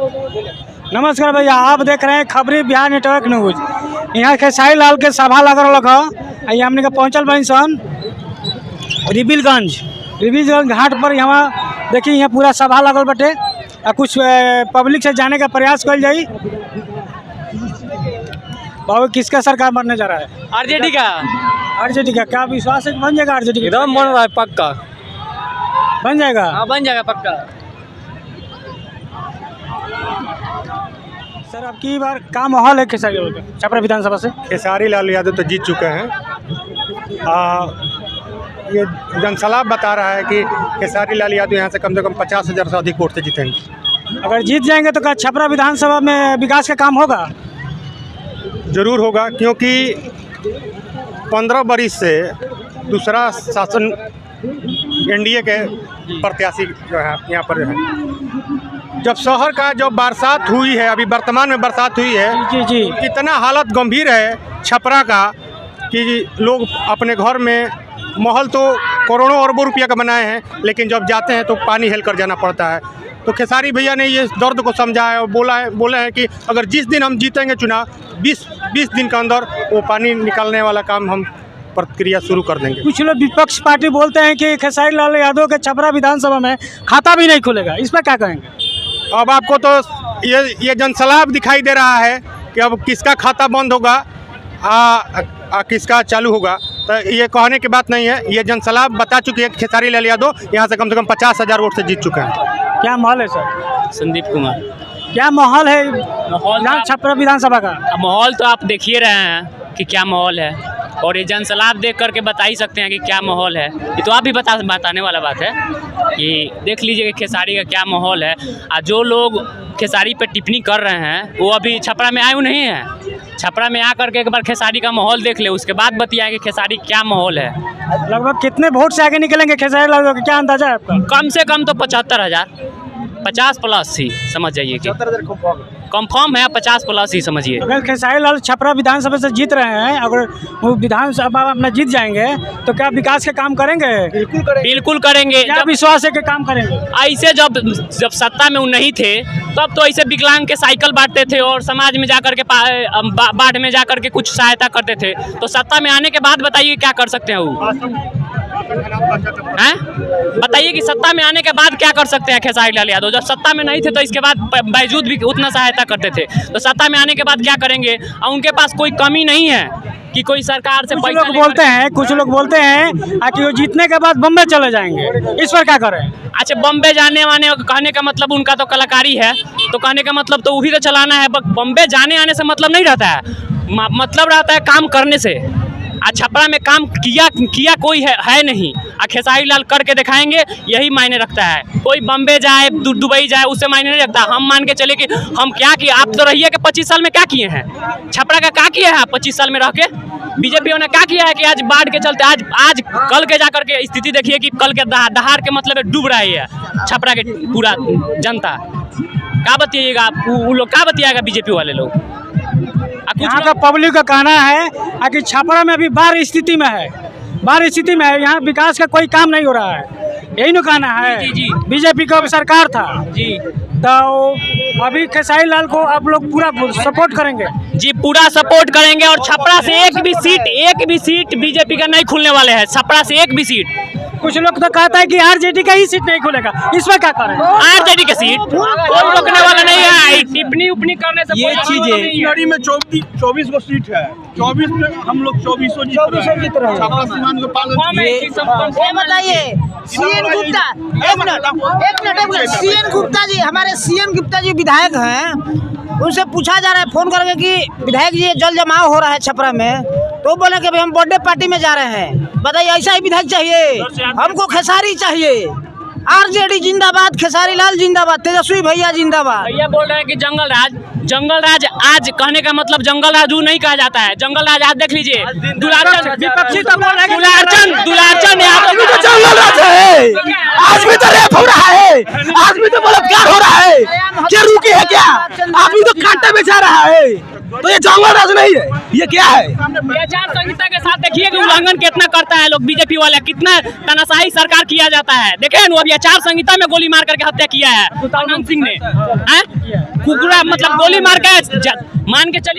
नमस्कार भैया, आप देख रहे हैं खबरी बिहार नेटवर्क न्यूज। यहाँ खेसारी लाल के सभा लगल है। हमने के पहुँचल बनी सन रिबिलगंज घाट पर। यहाँ देखिए यहाँ पूरा सभा लगल बटे। कुछ पब्लिक से जाने का प्रयास कल जाई। बाबू किसका सरकार बनने जा रहा है? आरजेडी का। आरजेडी का क्या विश्वास है कि बन जाएगा? आरजेडी एकदम बन रहा है, पक्का बन जाएगा। हाँ बन जाएगा पक्का। सर अब की बार क्या माहौल है खेसारी लाल का छपरा विधानसभा से? खेसारी लाल यादव तो जीत चुके हैं। ये जनसलाब बता रहा है कि खेसारी लाल यादव यहाँ से कम 50,000 से अधिक वोट से जीतेंगे। अगर जीत जाएंगे तो क्या छपरा विधानसभा में विकास का काम होगा? जरूर होगा, क्योंकि 15 बरिस से दूसरा शासन एनडीए के प्रत्याशी जो है यहाँ पर है। जब शहर का जो बरसात हुई है, अभी वर्तमान में बरसात हुई है, जी जी, इतना हालत गंभीर है छपरा का कि लोग अपने घर में महल तो करोड़ों अरबों रुपया का बनाए हैं, लेकिन जब जाते हैं तो पानी हेल कर जाना पड़ता है। तो खेसारी भैया ने ये दर्द को समझा है और बोले हैं कि अगर जिस दिन हम जीतेंगे चुनाव 20 दिन के अंदर वो पानी निकालने वाला काम हम प्रक्रिया शुरू कर देंगे। कुछ लोग विपक्ष पार्टी बोलते हैं कि खेसारी लाल यादव के छपरा विधानसभा में खाता भी नहीं खुलेगा, इस पर क्या कहेंगे? अब आपको तो ये जनसलाब दिखाई दे रहा है कि अब किसका खाता बंद होगा किसका चालू होगा। तो ये कहने की बात नहीं है, ये जनसलाब बता चुकी है कि खेसारी लाल यादव यहाँ से कम 50,000 वोट से जीत चुके हैं। क्या माहौल है सर? संदीप कुमार। क्या माहौल है माहौल छपरा विधानसभा का? माहौल तो आप देख ही रहे हैं कि क्या माहौल है, और ये जनसलाब देख करके बता ही सकते हैं कि क्या माहौल है। ये तो आप भी बताने वाला बात है कि देख लीजिए कि खेसारी का क्या माहौल है। और जो लोग खेसारी पे टिप्पणी कर रहे हैं वो अभी छपरा में आए हुए नहीं हैं। छपरा में आकर के एक बार खेसारी का माहौल देख ले, उसके बाद बताया कि खेसारी क्या माहौल है। लगभग कितने वोट से आगे निकलेंगे खेसारी लाल का, क्या अंदाजा है आपका? कम से कम तो 75,000, 50 प्लस ही समझ जाइए कि कंफर्म है, 50 प्लस ही समझिए। अगर खेसारी लाल छपरा विधानसभा से जीत रहे हैं, अगर वो विधानसभा अपना जीत जाएंगे तो क्या विकास के काम करेंगे? बिल्कुल करेंगे। क्या विश्वास है कि काम करेंगे? ऐसे जब सत्ता में वो नहीं थे तब तो ऐसे विकलांग के साइकिल बांटते थे और समाज में जाकर के बाढ़ में जाकर के कुछ सहायता करते थे। तो सत्ता में आने के बाद बताइए क्या कर सकते हैं वो हैं? बताइए कि सत्ता में आने के बाद क्या कर सकते हैं खेसारी लाल यादव? जब सत्ता में नहीं थे तो इसके बाद बावजूद भी उतना सहायता करते थे, तो सत्ता में आने के बाद क्या करेंगे? और उनके पास कोई कमी नहीं है कि कोई सरकार से कुछ लोग बोलते हैं कि वो जीतने के बाद बम्बे चले जाएंगे, इस पर क्या करें? अच्छा, बम्बे जाने वाने कहने का मतलब उनका तो कलाकारी है, तो कहने का मतलब तो वही तो चलाना है। बम्बे जाने आने से मतलब नहीं रहता है, मतलब रहता है काम करने से। छपरा में काम किया कोई है नहीं। खेसारी लाल करके दिखाएंगे, यही मायने रखता है। कोई बम्बे जाए दुबई जाए उससे मायने नहीं रखता। हम मान के चले कि हम क्या किए। आप तो रहिए कि 25 साल में क्या किए हैं? छपरा का क्या किया है 25 साल में रह के? बीजेपी ने क्या किया है कि आज बाढ़ के चलते आज कल के जाकर के स्थिति देखिए कि कल के दहाड़ के मतलब डूब रहा है छपरा के पूरा जनता। क्या बताइएगा वो लोग, क्या बताइएगा बीजेपी वाले लोग? यहाँ का पब्लिक का कहना है कि छपरा में अभी बाढ़ स्थिति में है, यहाँ विकास का कोई काम नहीं हो रहा है, यही ना कहना है। जी। बीजेपी का सरकार था जी, तो अभी खेसारी लाल को आप लोग पूरा सपोर्ट करेंगे? जी पूरा सपोर्ट करेंगे। और छपरा से एक भी सीट बीजेपी का नहीं खुलने वाले हैं। छपरा से एक भी सीट। कुछ लोग तो कहता है कि आरजेडी का ही सीट नहीं खुलेगा, इस पर क्या करें? आरजेडी का सीट कोई रोकने वाला नहीं है। टिप्पणी उपनी करने से ये चीजें में 24 गो सीट है, 24 में हम लोग 24 जीत रहे हैं। छपरा सीमान को बताइए सीएन गुप्ता, एक मिनट सीएन गुप्ता जी, हमारे सीएन गुप्ता जी विधायक हैं, उनसे पूछा जा रहा है फोन करके कि विधायक जी जल जमाव हो रहा है छपरा में, तो बोले कि हम बर्थडे पार्टी में जा रहे हैं। बताइए ऐसा ही विधायक चाहिए हमको? खेसारी चाहिए। आरजेडी जिंदाबाद, खेसारी लाल जिंदाबाद, तेजस्वी भैया जिंदाबाद। भैया बोल रहे हैं कि जंगल राज आज कहने का मतलब जंगल राज नहीं कहा जाता है। जंगल राज आज देख लीजिए, दुलारचंद विपक्षी तो बोल रहे हैं दुलारचंद आज भी तो जंगल राज है, आज भी तो रेप हो रहा है, आज भी तो बलात्कार हो रहा है, क्या रुकी है क्या? आज भी तो कांटे में जा रहा है, तो ये जंगल राज नहीं है, ये क्या है? आचार संहिता के साथ देखिए कि उल्लंघन कितना करता है लोग, बीजेपी वाले कितना तानाशाही सरकार किया जाता है। देखे अभी आचार संहिता में गोली मार करके हत्या किया है आनंद सिंह ने। कुकुरा मतलब गोली मार के मान के चलिए